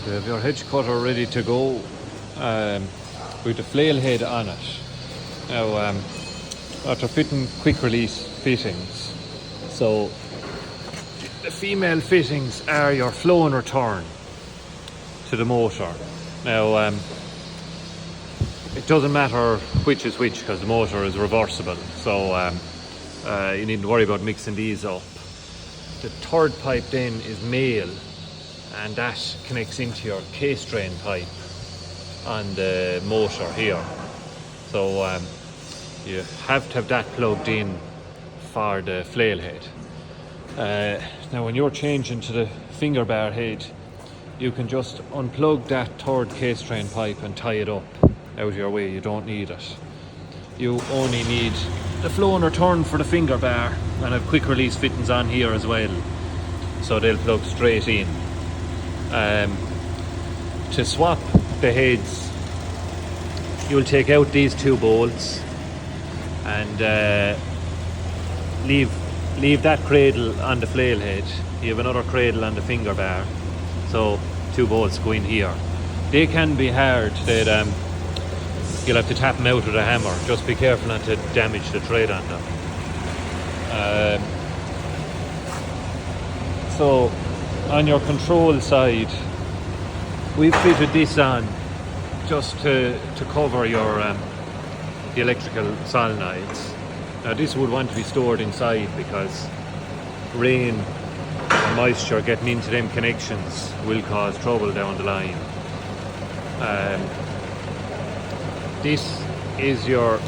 You have your hedge cutter ready to go with the flail head on it. Now, after fitting quick release fittings, so the female fittings are your flow and return to the motor. Now, it doesn't matter which is which because the motor is reversible, so you needn't worry about mixing these up. The third pipe then is male, and that connects into your case drain pipe on the motor here. So you have to have that plugged in for the flail head. Now when you're changing to the fingerbar head, you can just unplug that third case drain pipe and tie it up out of your way. You don't need it. You only need the flow and return for the fingerbar, and have quick release fittings on here as well, so they'll plug straight in. To swap the heads, you'll take out these two bolts and leave that cradle on the flail head. You have another cradle on the fingerbar, so two bolts go in here. They can be hard. You'll have to tap them out with a hammer. Just be careful not to damage the thread on them. So on your control side, we've fitted this on just to cover your the electrical solenoids. Now this would want to be stored inside because rain and moisture getting into them connections will cause trouble down the line. This is your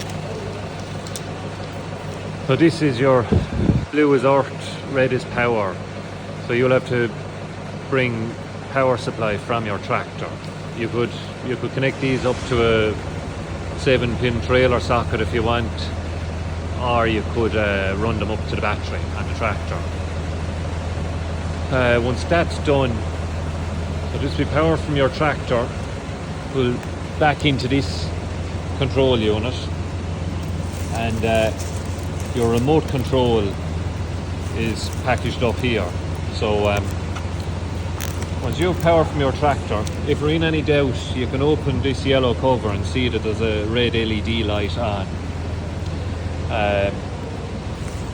blue is earth, red is power. So you'll have to bring power supply from your tractor. You could connect these up to a 7-pin trailer socket if you want, or you could run them up to the battery on the tractor. Once that's done, so this will be power from your tractor will back into this control unit, and your remote control is packaged up here. So once you have power from your tractor, if you're in any doubt, you can open this yellow cover and see that there's a red LED light on.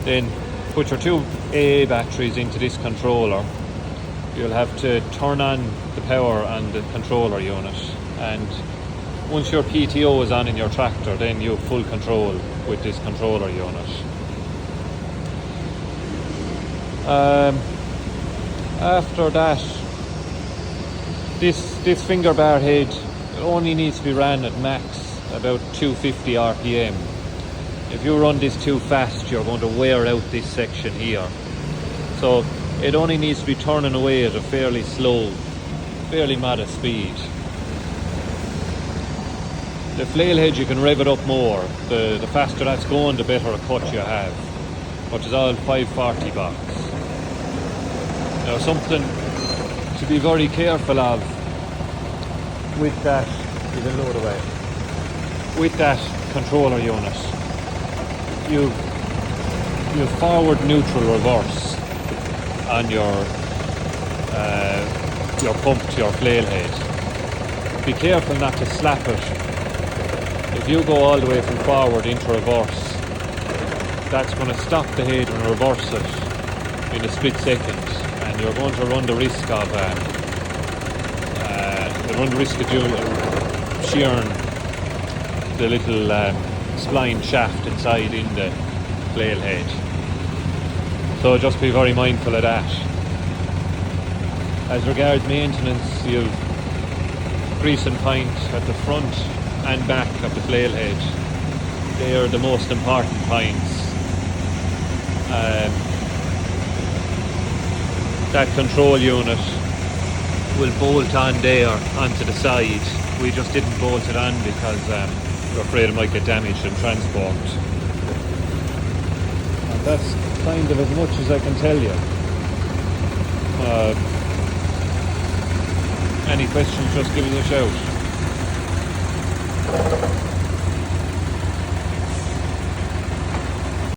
Then put your two AA batteries into this controller. You'll have to turn on the power on the controller unit, and once your PTO is on in your tractor, then you have full control with this controller unit. After that, this fingerbar head only needs to be ran at max about 250 RPM. If you run this too fast, you're going to wear out this section here. So it only needs to be turning away at a fairly slow, fairly modest speed. The flail head, you can rev it up more. The faster that's going, the better a cut you have, which is all 540 box. Now something to be very careful of with that, you can load away, with that controller unit, you've forward, neutral, reverse on your pump to your flail head. Be careful not to slap it. If you go all the way from forward into reverse, that's going to stop the head and reverse it in a split second, and you're going to run the risk of shearing the little spline shaft inside in the flail head. So just be very mindful of that. As regards maintenance, you've grease and paint at the front and back of the flail head. They are the most important points. That control unit will bolt on there onto the side. We just didn't bolt it on because we're afraid it might get damaged in transport. And that's kind of as much as I can tell you. Any questions, just give us a shout.